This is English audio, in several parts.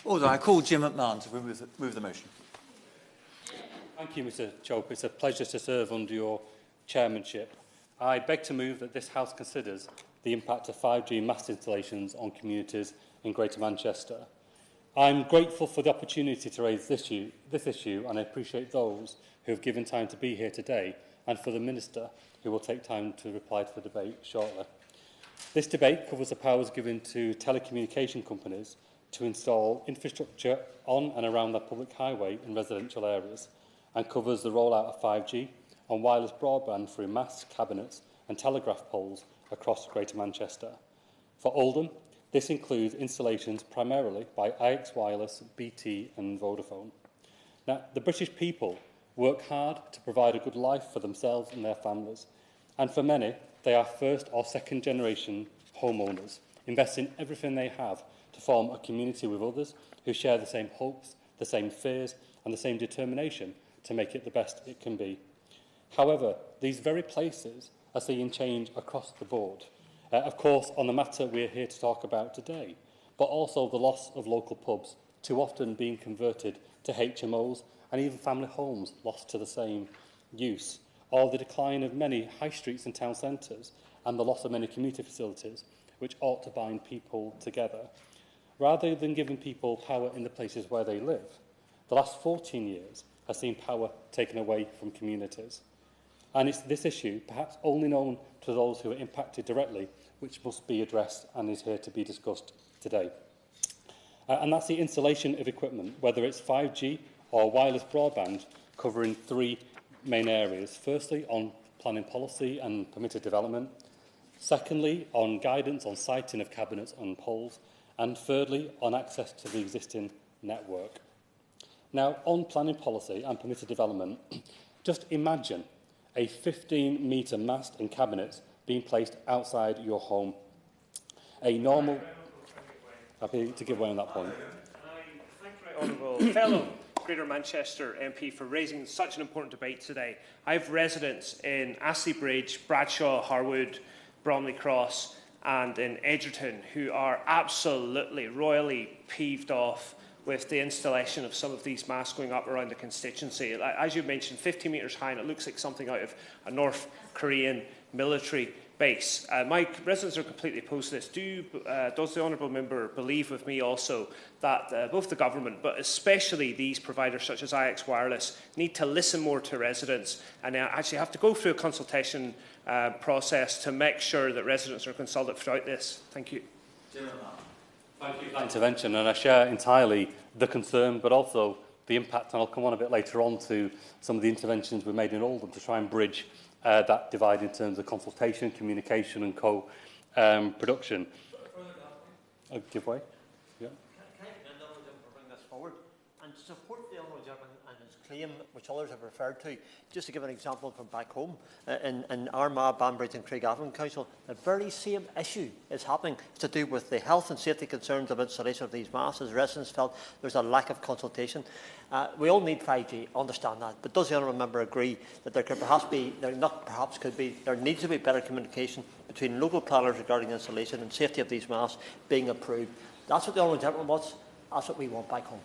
Order. I call Jim McMahon to move the motion. Thank you, Mr Chope. It's a pleasure to serve under your chairmanship. I beg to move that this House considers the impact of 5G mast installations on communities in Greater Manchester. I'm grateful for the opportunity to raise this issue, and I appreciate those who have given time to be here today, and for the Minister, who will take time to reply to the debate shortly. This debate covers the powers given to telecommunication companies to install infrastructure on and around the public highway in residential areas, and covers the rollout of 5G on wireless broadband through masts, cabinets and telegraph poles across Greater Manchester. For Oldham, this includes installations primarily by IX Wireless, BT and Vodafone. Now, the British people work hard to provide a good life for themselves and their families, and for many, they are first or second generation homeowners, investing everything they have to form a community with others who share the same hopes, the same fears and the same determination to make it the best it can be. However, these very places are seeing change across the board. Of course, on the matter we're here to talk about today, but also the loss of local pubs, too often being converted to HMOs and even family homes lost to the same use, or the decline of many high streets and town centres and the loss of many community facilities which ought to bind people together. Rather than giving people power in the places where they live, the last 14 years has seen power taken away from communities. And it's this issue, perhaps only known to those who are impacted directly, which must be addressed and is here to be discussed today. And that's the installation of equipment, whether it's 5G or wireless broadband, covering three main areas. Firstly, on planning policy and permitted development. Secondly, on guidance on siting of cabinets and poles. And thirdly, on access to the existing network. Now, on planning policy and permitted development, just imagine a 15-metre mast and cabinets being placed outside your home. A normal... Happy to give way on that point. I thank my honourable fellow Greater Manchester MP for raising such an important debate today. I have residents in Astley Bridge, Bradshaw, Harwood, Bromley Cross and in Edgerton who are absolutely royally peeved off with the installation of some of these masts going up around the constituency. As you mentioned, 50 metres high, and it looks like something out of a North Korean military base. My residents are completely opposed to this. Does the honourable member believe with me also that both the government, but especially these providers such as IX Wireless, need to listen more to residents and actually have to go through a consultation process to make sure that residents are consulted throughout this? Thank you. Thank you for that intervention, and I share entirely the concern, but also the impact, and I'll come on a bit later on to some of the interventions we made in Oldham to try and bridge that divide in terms of consultation, communication and co-production. Give way? Yeah. Can I commend the Honourable Gentleman for bringing this forward and to support the Honourable Gentleman and his claim, which others have referred to, just to give an example from back home, in Armagh, Banbridge and Craigavon Council, the very same issue is happening to do with the health and safety concerns of installation of these masts. As residents felt there's a lack of consultation. We all need 5G, understand that, but does the Honourable Member agree that there could perhaps be, there needs to be better communication between local planners regarding installation and safety of these masts being approved? That's what the Honourable Gentleman wants, that's what we want back home.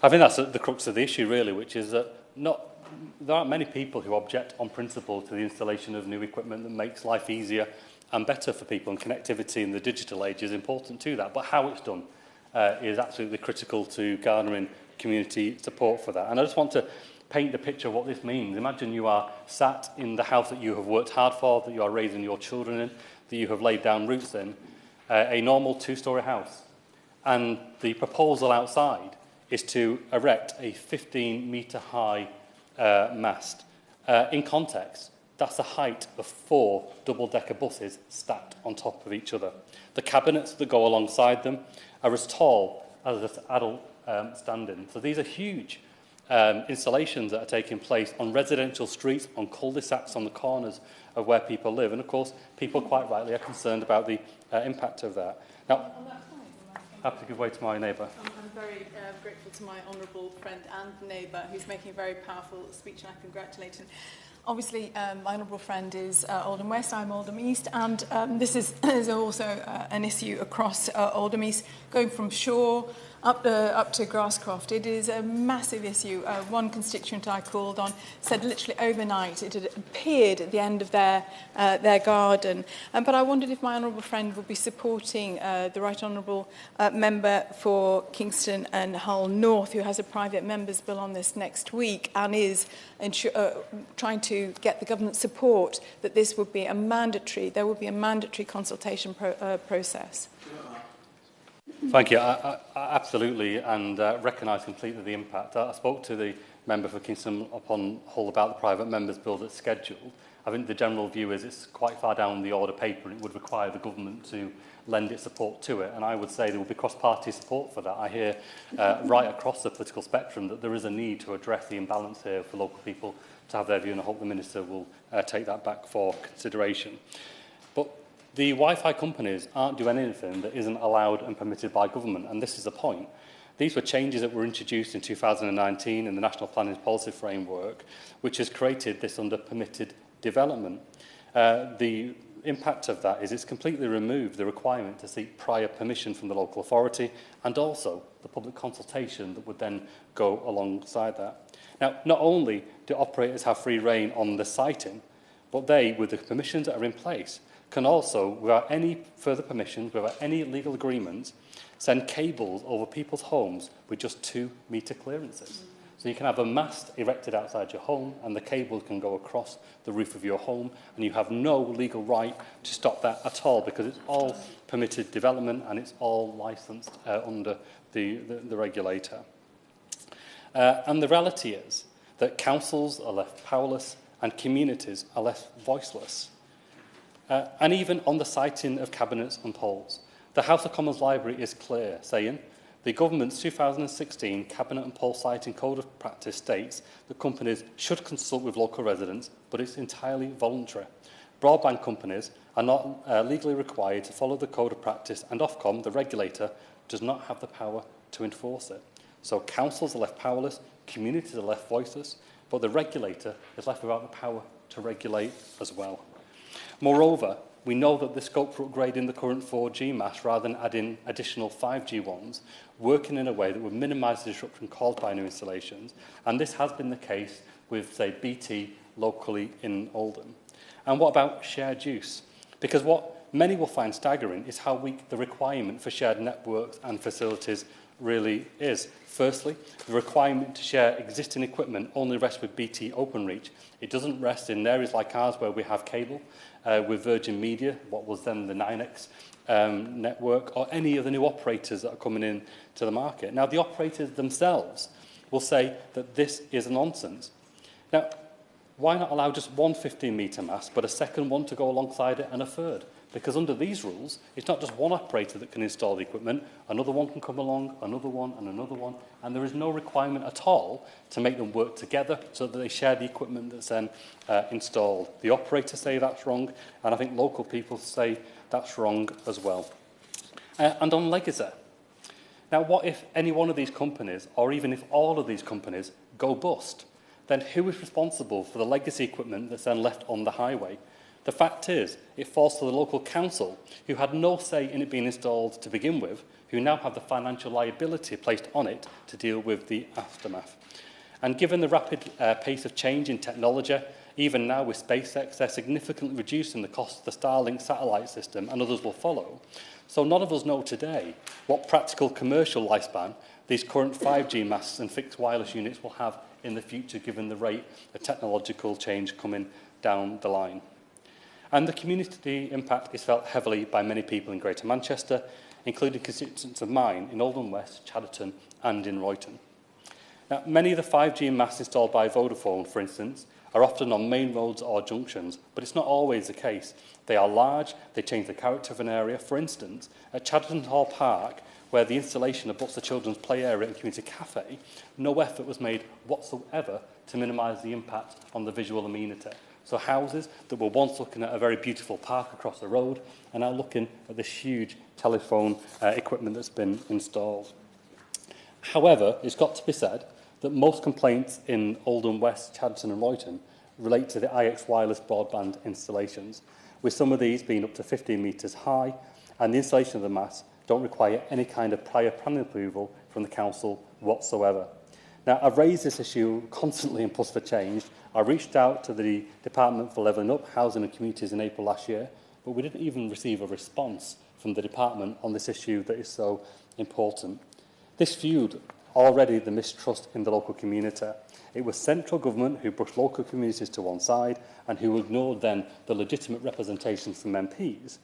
I think that's the crux of the issue, really, which is that there aren't many people who object on principle to the installation of new equipment that makes life easier and better for people, and connectivity in the digital age is important to that. But how it's done is absolutely critical to garnering community support for that. And I just want to paint the picture of what this means. Imagine you are sat in the house that you have worked hard for, that you are raising your children in, that you have laid down roots in, a normal two-storey house. And the proposal outside is to erect a 15-metre high mast. In context, that's the height of 4 double-decker buses stacked on top of each other. The cabinets that go alongside them are as tall as an adult standing. So these are huge installations that are taking place on residential streets, on cul-de-sacs, on the corners of where people live. And of course, people quite rightly are concerned about the impact of that. Now, I have to give way to my neighbour. I'm very grateful to my honourable friend and neighbour who's making a very powerful speech, and I congratulate him. Obviously, my honourable friend is Oldham West, I'm Oldham East, and this is also an issue across Oldham East, going from Shore up to Grasscroft. It is a massive issue. One constituent I called on said literally overnight it had appeared at the end of their garden. But I wondered if my honourable friend would be supporting the Right Honourable Member for Kingston and Hull North, who has a private members' bill on this next week and is trying to get the government support that this would be there would be a mandatory consultation process. Thank you. I absolutely, and recognise completely the impact. I spoke to the member for Kingston upon Hull about the private members' bill that's scheduled. I think the general view is it's quite far down the order paper and it would require the government to lend its support to it. And I would say there will be cross-party support for that. I hear right across the political spectrum that there is a need to address the imbalance here for local people to have their view, and I hope the Minister will take that back for consideration. But the Wi-Fi companies aren't doing anything that isn't allowed and permitted by government, and this is the point. These were changes that were introduced in 2019 in the National Planning Policy Framework, which has created this under permitted development. The impact of that is it's completely removed the requirement to seek prior permission from the local authority and also the public consultation that would then go alongside that. Now, not only do operators have free rein on the siting, but they, with the permissions that are in place, can also, without any further permissions, without any legal agreements, send cables over people's homes with just 2-metre clearances. So you can have a mast erected outside your home and the cable can go across the roof of your home, and you have no legal right to stop that at all because it's all permitted development and it's all licensed under the regulator. And the reality is that councils are left powerless and communities are left voiceless. And even on the siting of cabinets and poles, the House of Commons Library is clear, saying the government's 2016 Cabinet and Pole Siting Code of Practice states that companies should consult with local residents, but it's entirely voluntary. Broadband companies are not legally required to follow the Code of Practice, and Ofcom, the regulator, does not have the power to enforce it. So councils are left powerless, communities are left voiceless, but the regulator is left without the power to regulate as well. Moreover, we know that the scope for upgrading the current 4G mast rather than adding additional 5G ones, working in a way that would minimise the disruption caused by new installations, and this has been the case with, say, BT locally in Oldham. And what about shared use? Because what many will find staggering is how weak the requirement for shared networks and facilities really is. Firstly, the requirement to share existing equipment only rests with BT Openreach. It doesn't rest in areas like ours where we have cable, with Virgin Media, what was then the 9X network, or any of the new operators that are coming in to the market. Now, the operators themselves will say that this is a nonsense. Now, why not allow just one 15-metre mast, but a second one to go alongside it and a third? Because under these rules, it's not just one operator that can install the equipment, another one can come along, another one, and there is no requirement at all to make them work together so that they share the equipment that's then installed. The operators say that's wrong, and I think local people say that's wrong as well. And on legacy. Now, what if any one of these companies, or even if all of these companies, go bust? Then who is responsible for the legacy equipment that's then left on the highway? The fact is, it falls to the local council, who had no say in it being installed to begin with, who now have the financial liability placed on it to deal with the aftermath. And given the rapid pace of change in technology, even now with SpaceX, they're significantly reducing the cost of the Starlink satellite system, and others will follow. So none of us know today what practical commercial lifespan these current 5G masts and fixed wireless units will have in the future, given the rate of technological change coming down the line. And the community impact is felt heavily by many people in Greater Manchester, including constituents of mine in Oldham West, Chadderton and in Royton. Now, many of the 5G masts installed by Vodafone, for instance, are often on main roads or junctions, but it's not always the case. They are large, they change the character of an area. For instance, at Chadderton Hall Park, where the installation abuts the children's play area and community cafe, no effort was made whatsoever to minimise the impact on the visual amenity. So houses that were once looking at a very beautiful park across the road are now looking at this huge telephone equipment that's been installed. However, it's got to be said that most complaints in Oldham West, Chadderton and Royton relate to the IX wireless broadband installations, with some of these being up to 15 metres high, and the installation of the masts don't require any kind of prior planning approval from the council whatsoever. Now, I've raised this issue constantly in Plus for Change. I reached out to the Department for Levelling Up, Housing and Communities in April last year, but we didn't even receive a response from the department on this issue that is so important. This fueled already the mistrust in the local community. It was central government who brushed local communities to one side and who ignored then the legitimate representations from MPs.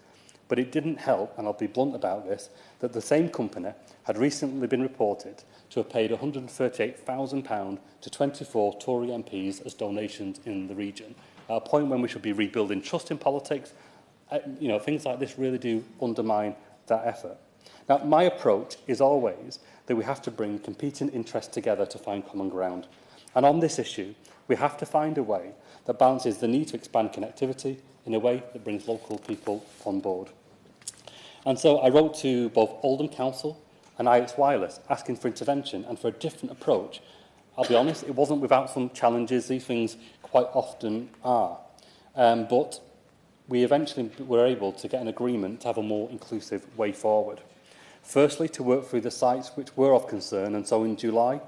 But it didn't help, and I'll be blunt about this, that the same company had recently been reported to have paid £138,000 to 24 Tory MPs as donations in the region, at a point when we should be rebuilding trust in politics. Things like this really do undermine that effort. Now, my approach is always that we have to bring competing interests together to find common ground. And on this issue, we have to find a way that balances the need to expand connectivity in a way that brings local people on board. And so I wrote to both Oldham Council and IX Wireless asking for intervention and for a different approach. I'll be honest, it wasn't without some challenges. These things quite often are. But we eventually were able to get an agreement to have a more inclusive way forward. Firstly, to work through the sites which were of concern, and so in July,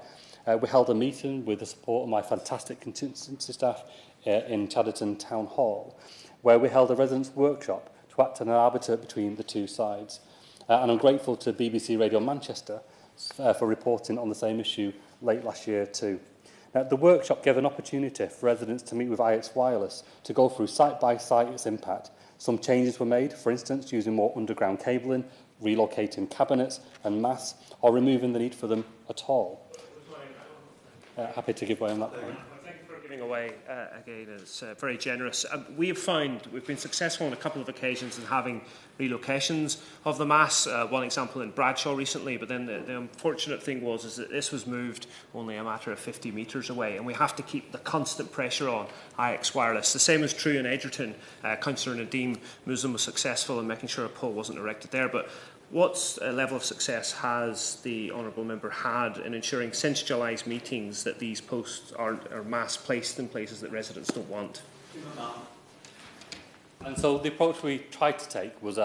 we held a meeting with the support of my fantastic contingency staff in Chadderton Town Hall, where we held a residents' workshop to act as an arbiter between the two sides. And I'm grateful to BBC Radio Manchester for reporting on the same issue late last year too. Now, the workshop gave an opportunity for residents to meet with IX Wireless to go through site by site its impact. Some changes were made, for instance, using more underground cabling, relocating cabinets and masts, or removing the need for them at all. Happy to give way on that point. Thank you for giving away again. It's very generous. We have found we've been successful on a couple of occasions in having relocations of the masts. One example in Bradshaw recently, but then the unfortunate thing was that this was moved only a matter of 50 metres away, and we have to keep the constant pressure on IX Wireless. The same is true in Edgerton. Councillor Nadeem Muslim was successful in making sure a pole wasn't erected there, but what level of success has the Honourable Member had in ensuring centralised meetings that these posts are mass placed in places that residents don't want? And so the approach we tried to take was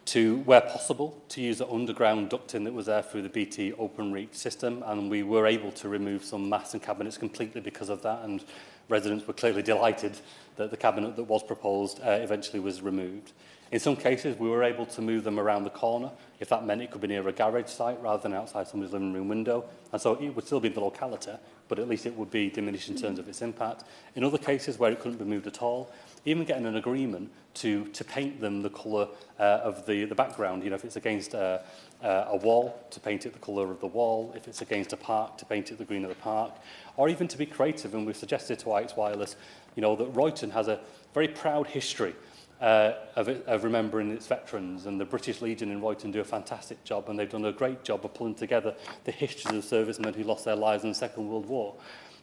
to, where possible, to use the underground ducting that was there through the BT Open Reach system, and we were able to remove some masts and cabinets completely because of that, and residents were clearly delighted that the cabinet that was proposed eventually was removed. In some cases, we were able to move them around the corner, if that meant it could be near a garage site rather than outside somebody's living room window. And so it would still be in the locality, but at least it would be diminished in terms of its impact. In other cases where it couldn't be moved at all, even getting an agreement to paint them the colour of the background. If it's against a wall, to paint it the colour of the wall. If it's against a park, to paint it the green of the park. Or even to be creative, and we've suggested to IX Wireless, that Royton has a very proud history of remembering its veterans, and the British Legion in Royton do a fantastic job, and they've done a great job of pulling together the histories of servicemen who lost their lives in the Second World War.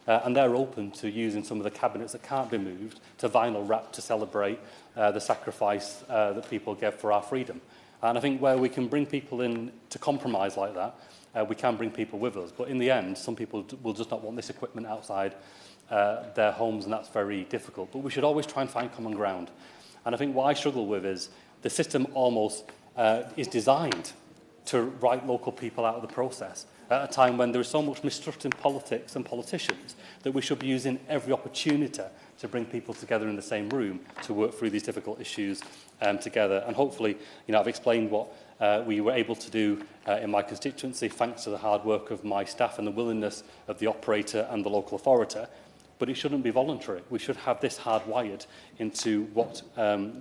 And they're open to using some of the cabinets that can't be moved to vinyl wrap to celebrate the sacrifice that people gave for our freedom. And I think where we can bring people in to compromise like that, we can bring people with us. But in the end, some people will just not want this equipment outside their homes, and that's very difficult. But we should always try and find common ground. And I think what I struggle with is the system almost is designed to write local people out of the process at a time when there is so much mistrust in politics and politicians that we should be using every opportunity to bring people together in the same room to work through these difficult issues together. And hopefully, I've explained what we were able to do in my constituency thanks to the hard work of my staff and the willingness of the operator and the local authority. But it shouldn't be voluntary. We should have this hardwired into what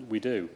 we do.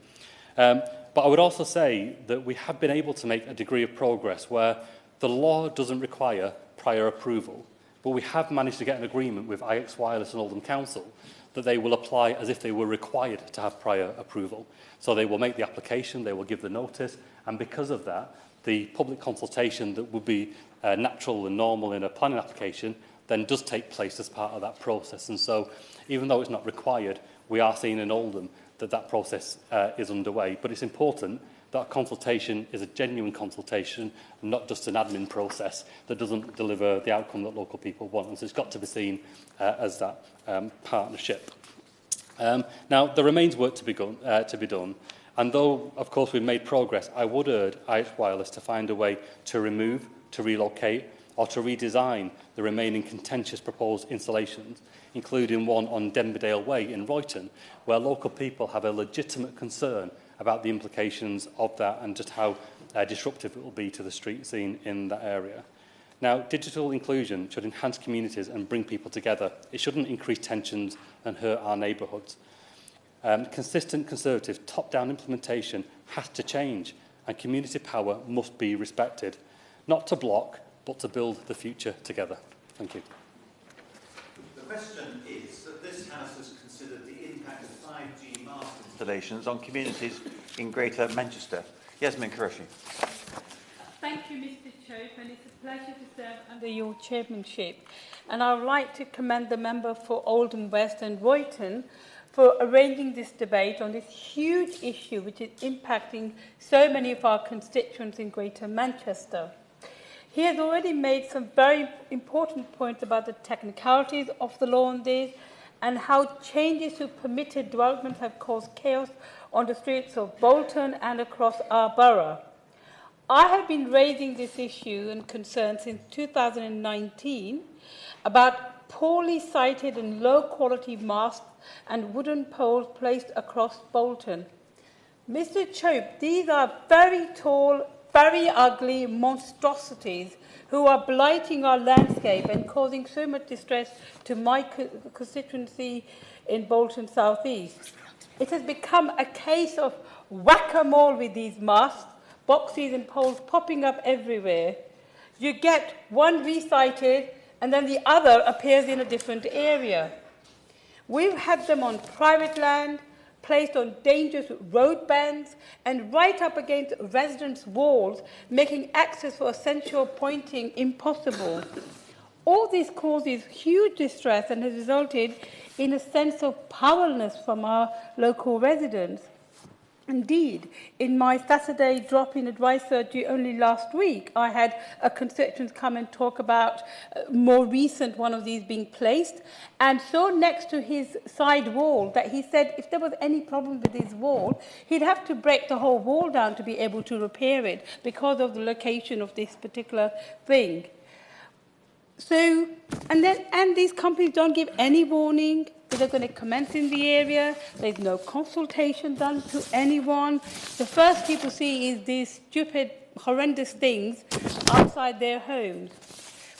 But I would also say that we have been able to make a degree of progress where the law doesn't require prior approval, but we have managed to get an agreement with IX Wireless and Oldham Council that they will apply as if they were required to have prior approval. So they will make the application, they will give the notice, and because of that, the public consultation that would be natural and normal in a planning application then does take place as part of that process. And so, even though it's not required, we are seeing in Oldham that process is underway. But it's important that consultation is a genuine consultation and not just an admin process that doesn't deliver the outcome that local people want. And so it's got to be seen as that partnership. Now, there remains work to be done. And though, of course, we've made progress, I would urge Irish Wireless to find a way to remove, to relocate, or to redesign the remaining contentious proposed installations, including one on Denberdale Way in Royton, where local people have a legitimate concern about the implications of that and just how disruptive it will be to the street scene in that area. Now, digital inclusion should enhance communities and bring people together. It shouldn't increase tensions and hurt our neighbourhoods. Consistent Conservative top-down implementation has to change, and community power must be respected, not to block, but to build the future together. Thank you. The question is that this House has considered the impact of 5G mast installations on communities in Greater Manchester. Yasmin Qureshi. Thank you, Mr. Chope, and it's a pleasure to serve under your chairmanship. And I would like to commend the member for Oldham West and Royton for arranging this debate on this huge issue which is impacting so many of our constituents in Greater Manchester. He has already made some very important points about the technicalities of the law on this and how changes to permitted development have caused chaos on the streets of Bolton and across our borough. I have been raising this issue and concern since 2019 about poorly sited and low-quality masts and wooden poles placed across Bolton. Mr. Chope, these are very tall, very ugly monstrosities who are blighting our landscape and causing so much distress to my constituency in Bolton South East. It has become a case of whack-a-mole with these masts, boxes and poles popping up everywhere. You get one recited and then the other appears in a different area. We've had them on private land, placed on dangerous road bands, and right up against residents' walls, making access for essential pointing impossible. All this causes huge distress and has resulted in a sense of powerlessness from our local residents. Indeed, in my Saturday drop-in advice surgery only last week, I had a constituent come and talk about more recent one of these being placed, and so next to his side wall that he said if there was any problem with his wall, he'd have to break the whole wall down to be able to repair it because of the location of this particular thing. So, and these companies don't give any warning that they're going to commence in the area. There's no consultation done to anyone. The first people see is these stupid, horrendous things outside their homes.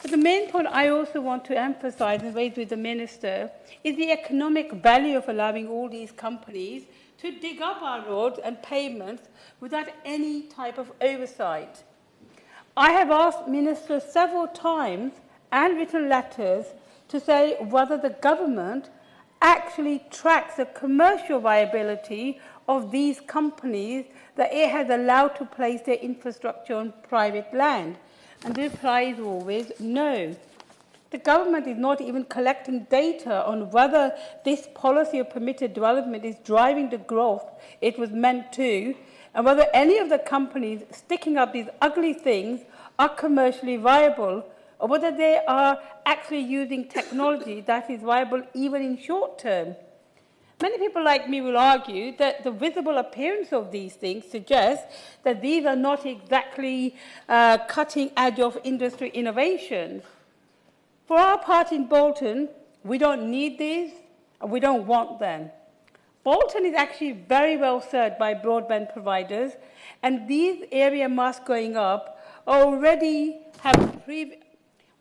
But the main point I also want to emphasize and raise with the Minister is the economic value of allowing all these companies to dig up our roads and pavements without any type of oversight. I have asked ministers several times and written letters to say whether the government actually tracks the commercial viability of these companies that it has allowed to place their infrastructure on private land. And the reply is always no. The government is not even collecting data on whether this policy of permitted development is driving the growth it was meant to, and whether any of the companies sticking up these ugly things are commercially viable, or whether they are actually using technology that is viable even in short term. Many people like me will argue that the visible appearance of these things suggests that these are not exactly cutting edge of industry innovations. For our part in Bolton, we don't need these and we don't want them. Bolton is actually very well served by broadband providers, and these area masts going up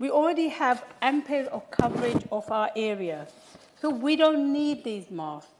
we already have ample of coverage of our area. So we don't need these masts.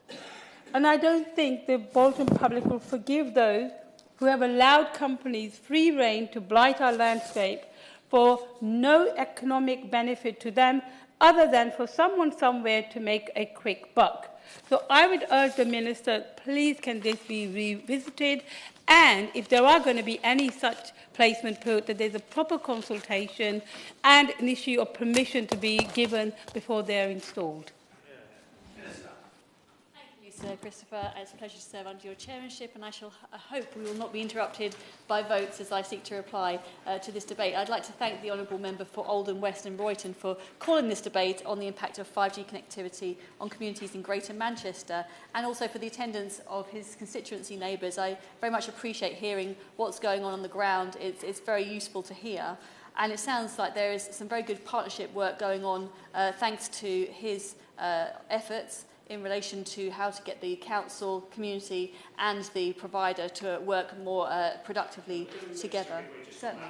And I don't think the Bolton public will forgive those who have allowed companies free rein to blight our landscape for no economic benefit to them other than for someone somewhere to make a quick buck. So I would urge the Minister, please can this be revisited, and if there are going to be any such placement put, that there's a proper consultation and an issue of permission to be given before they're installed. Christopher. It's a pleasure to serve under your chairmanship, and I hope we will not be interrupted by votes as I seek to reply to this debate. I'd like to thank the Honourable Member for Oldham West and Royton for calling this debate on the impact of 5G connectivity on communities in Greater Manchester, and also for the attendance of his constituency neighbours. I very much appreciate hearing what's going on the ground. It's very useful to hear. And it sounds like there is some very good partnership work going on thanks to his efforts in relation to how to get the council, community and the provider to work more productively together. Certainly.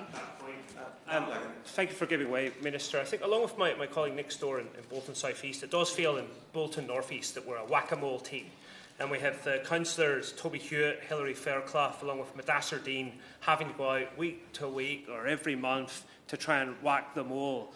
Thank you for giving way, Minister. I think along with my colleague next door in Bolton South East, it does feel in Bolton North East that we're a whack-a-mole team. And we have the councillors Toby Hewitt, Hilary Fairclough, along with Madasser Dean, having to go out week to week or every month to try and whack them all.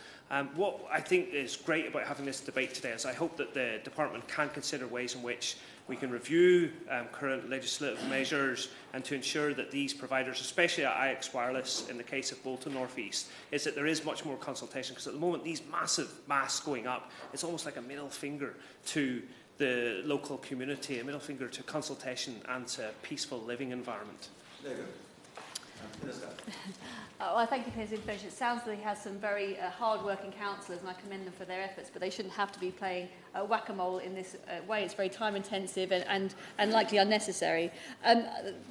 What I think is great about having this debate today is I hope that the Department can consider ways in which we can review current legislative measures and to ensure that these providers, especially at IX Wireless in the case of Bolton North East, is that there is much more consultation, because at the moment these massive masts going up, it's almost like a middle finger to the local community, a middle finger to consultation and to peaceful living environment. There you go. Well, I thank you for his intervention. It sounds that he has some very hard-working councillors, and I commend them for their efforts, but they shouldn't have to be playing whack-a-mole in this way. It's very time-intensive and likely unnecessary.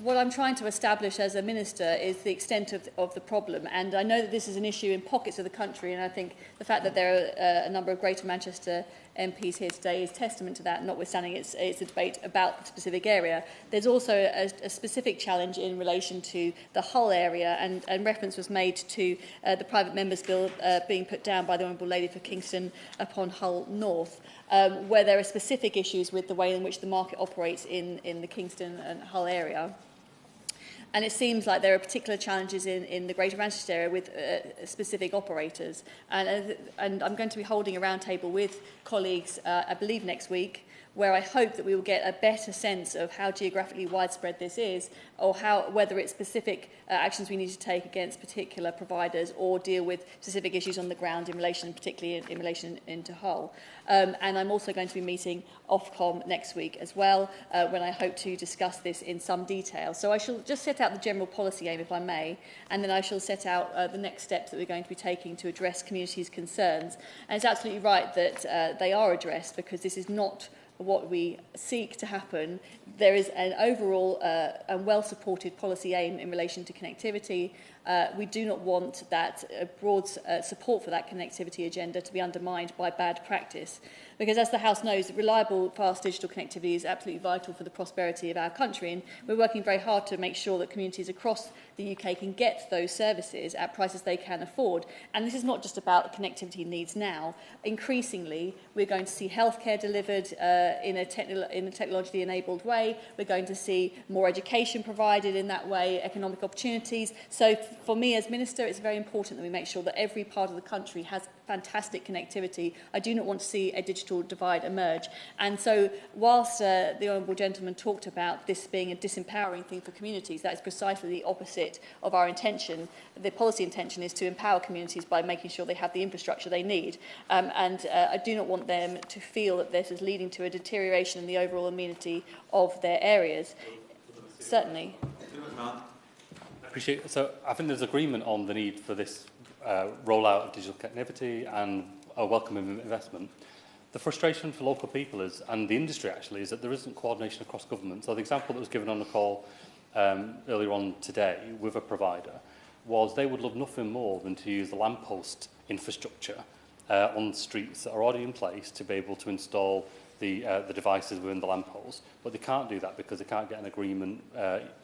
What I'm trying to establish as a minister is the extent of the problem, and I know that this is an issue in pockets of the country, and I think the fact that there are a number of Greater Manchester MPs here today is testament to that, notwithstanding it's a debate about the specific area. There's also a specific challenge in relation to the Hull area, and reference was made to the private members' bill being put down by the Honourable Lady for Kingston upon Hull North, where there are specific issues with the way in which the market operates in the Kingston and Hull area. And it seems like there are particular challenges in the Greater Manchester area with specific operators. And I'm going to be holding a roundtable with colleagues, I believe next week, where I hope that we will get a better sense of how geographically widespread this is, or whether it's specific actions we need to take against particular providers or deal with specific issues on the ground in relation, particularly in relation into Hull. And I'm also going to be meeting Ofcom next week as well, when I hope to discuss this in some detail. So I shall just set out the general policy aim, if I may, and then I shall set out the next steps that we're going to be taking to address communities' concerns. And it's absolutely right that they are addressed, because this is not what we seek to happen. There is an overall and well-supported policy aim in relation to connectivity. We do not want that broad support for that connectivity agenda to be undermined by bad practice. Because as the House knows, reliable, fast digital connectivity is absolutely vital for the prosperity of our country, and we're working very hard to make sure that communities across the UK can get those services at prices they can afford. And this is not just about connectivity needs now. Increasingly, we're going to see healthcare delivered in a technologically enabled way. We're going to see more education provided in that way, economic opportunities. So for me as Minister, it's very important that we make sure that every part of the country has fantastic connectivity. I do not want to see a digital divide emerge. And so whilst the Honourable Gentleman talked about this being a disempowering thing for communities, that is precisely the opposite of our intention. The policy intention is to empower communities by making sure they have the infrastructure they need. I do not want them to feel that this is leading to a deterioration in the overall amenity of their areas. Certainly. So I think there's agreement on the need for this rollout of digital connectivity and a welcome investment. The frustration for local people is, and the industry actually, is that there isn't coordination across government. So the example that was given on the call earlier on today with a provider was they would love nothing more than to use the lamppost infrastructure on streets that are already in place to be able to install the devices within the lamppost, but they can't do that because they can't get an agreement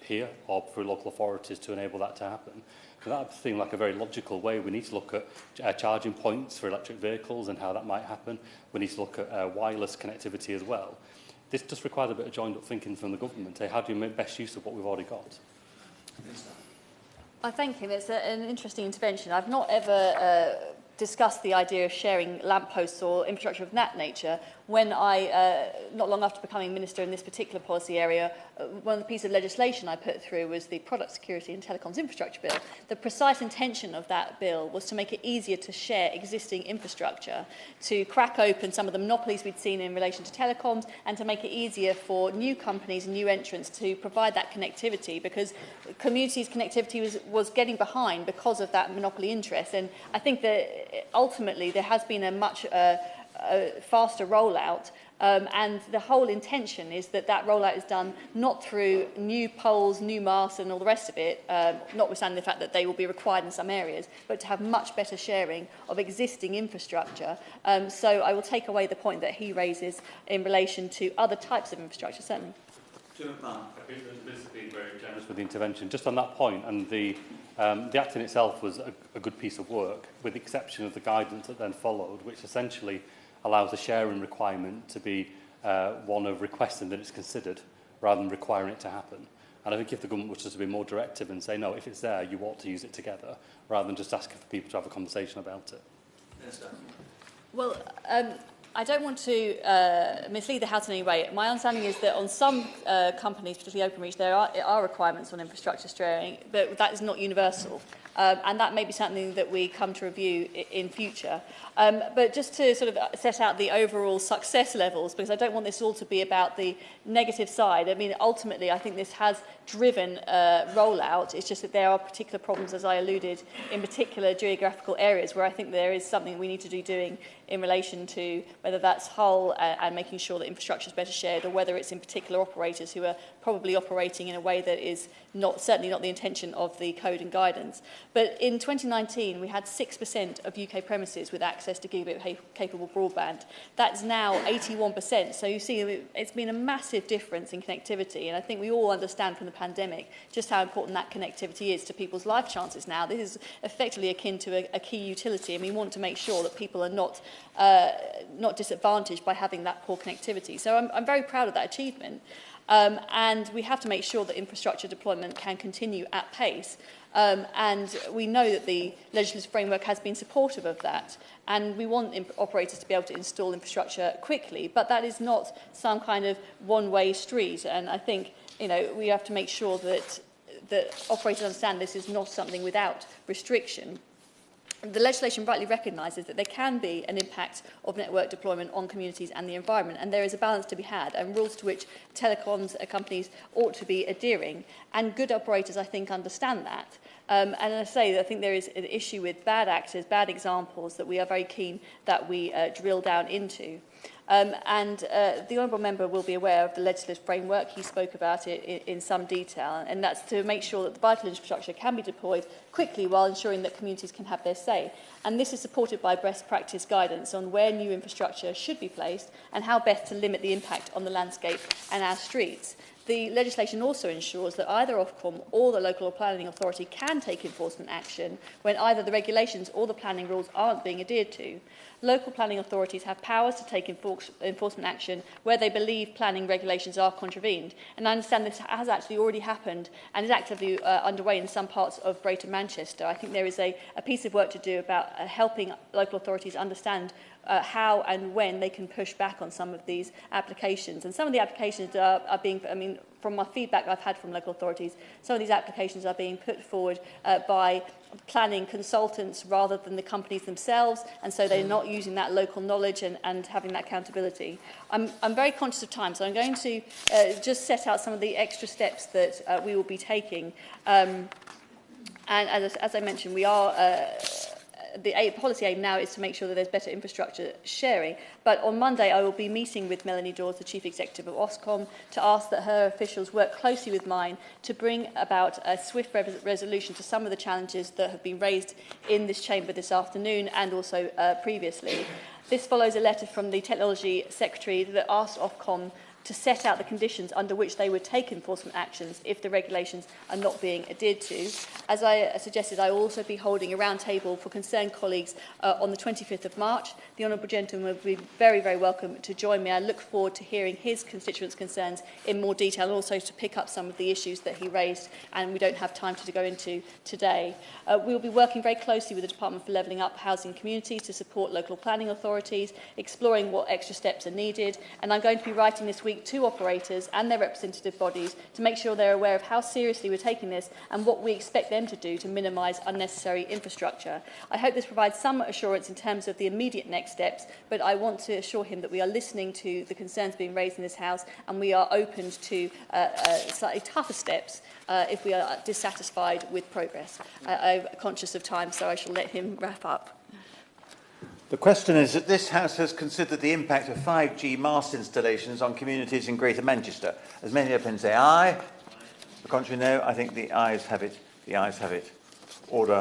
here or through local authorities to enable that to happen. So that seemed like a very logical way. We need to look at charging points for electric vehicles and how that might happen. We need to look at wireless connectivity as well. This just requires a bit of joined-up thinking from the government. How do you make best use of what we've already got? I thank him. It's an interesting intervention. I've not ever discussed the idea of sharing lampposts or infrastructure of that nature. when I, not long after becoming Minister in this particular policy area, one of the pieces of legislation I put through was the Product Security and Telecoms Infrastructure Bill. The precise intention of that bill was to make it easier to share existing infrastructure, to crack open some of the monopolies we'd seen in relation to telecoms, and to make it easier for new companies and new entrants to provide that connectivity, because communities' connectivity was getting behind because of that monopoly interest. And I think that ultimately there has been a much faster rollout, and the whole intention is that that rollout is done not through new poles, new masts and all the rest of it, notwithstanding the fact that they will be required in some areas, but to have much better sharing of existing infrastructure. So I will take away the point that he raises in relation to other types of infrastructure, certainly. I think this has been very generous with the intervention. Just on that point, and the Act in itself was a good piece of work, with the exception of the guidance that then followed, which essentially allows the sharing requirement to be one of requesting that it's considered rather than requiring it to happen. And I think if the government was just to be more directive and say, no, if it's there, you ought to use it together, rather than just asking for people to have a conversation about it. Yes, well, I don't want to mislead the House in any way. My understanding is that on some companies, particularly Openreach, there are requirements on infrastructure sharing, but that is not universal. And that may be something that we come to review in future. But just to sort of set out the overall success levels, because I don't want this all to be about the negative side. I mean, ultimately, I think this has driven rollout. It's just that there are particular problems, as I alluded, in particular geographical areas where I think there is something we need to be doing in relation to whether that's Hull and making sure that infrastructure is better shared, or whether it's in particular operators who are probably operating in a way that is certainly not the intention of the code and guidance. But in 2019, we had 6% of UK premises with access to gigabit-capable broadband. That's now 81%. So you see, it's been a massive difference in connectivity. And I think we all understand from the pandemic just how important that connectivity is to people's life chances now. This is effectively akin to a key utility, and we want to make sure that people are not disadvantaged by having that poor connectivity. So I'm very proud of that achievement. And we have to make sure that infrastructure deployment can continue at pace. And we know that the legislative framework has been supportive of that. And we want operators to be able to install infrastructure quickly, but that is not some kind of one-way street. And I think, we have to make sure that operators understand this is not something without restriction. The legislation rightly recognises that there can be an impact of network deployment on communities and the environment, and there is a balance to be had, and rules to which telecoms companies ought to be adhering. And good operators, I think, understand that. And as I say, I think there is an issue with bad actors, bad examples that we are very keen that we drill down into. The Honourable Member will be aware of the legislative framework. He spoke about it in some detail, and that's to make sure that the vital infrastructure can be deployed quickly while ensuring that communities can have their say. And this is supported by best practice guidance on where new infrastructure should be placed and how best to limit the impact on the landscape and our streets. The legislation also ensures that either Ofcom or the local or planning authority can take enforcement action when either the regulations or the planning rules aren't being adhered to. Local planning authorities have powers to take enforcement action where they believe planning regulations are contravened. And I understand this has actually already happened and is actively underway in some parts of Greater Manchester. I think there is a piece of work to do about helping local authorities understand how and when they can push back on some of these applications. And some of the applications are being, from my feedback I've had from local authorities, some of these applications are being put forward by planning consultants rather than the companies themselves, and so they're not using that local knowledge and having that accountability. I'm very conscious of time, so I'm going to just set out some of the extra steps that we will be taking. And as I mentioned, we are... the policy aim now is to make sure that there's better infrastructure sharing. But on Monday, I will be meeting with Melanie Dawes, the Chief Executive of Ofcom, to ask that her officials work closely with mine to bring about a swift resolution to some of the challenges that have been raised in this chamber this afternoon and also previously. This follows a letter from the Technology Secretary that asked Ofcom to set out the conditions under which they would take enforcement actions if the regulations are not being adhered to. As I suggested, I will also be holding a roundtable for concerned colleagues on the 25th of March. The Honourable Gentleman will be very, very welcome to join me. I look forward to hearing his constituents' concerns in more detail and also to pick up some of the issues that he raised and we don't have time to go into today. We will be working very closely with the Department for Levelling Up Housing Communities to support local planning authorities, exploring what extra steps are needed, and I'm going to be writing this week to operators and their representative bodies to make sure they're aware of how seriously we're taking this and what we expect them to do to minimise unnecessary infrastructure. I hope this provides some assurance in terms of the immediate next steps, but I want to assure him that we are listening to the concerns being raised in this House and we are open to slightly tougher steps if we are dissatisfied with progress. I'm conscious of time, so I shall let him wrap up. The question is that this House has considered the impact of 5G mast installations on communities in Greater Manchester. As many opinions say aye. The contrary, no. I think the ayes have it. The ayes have it. Order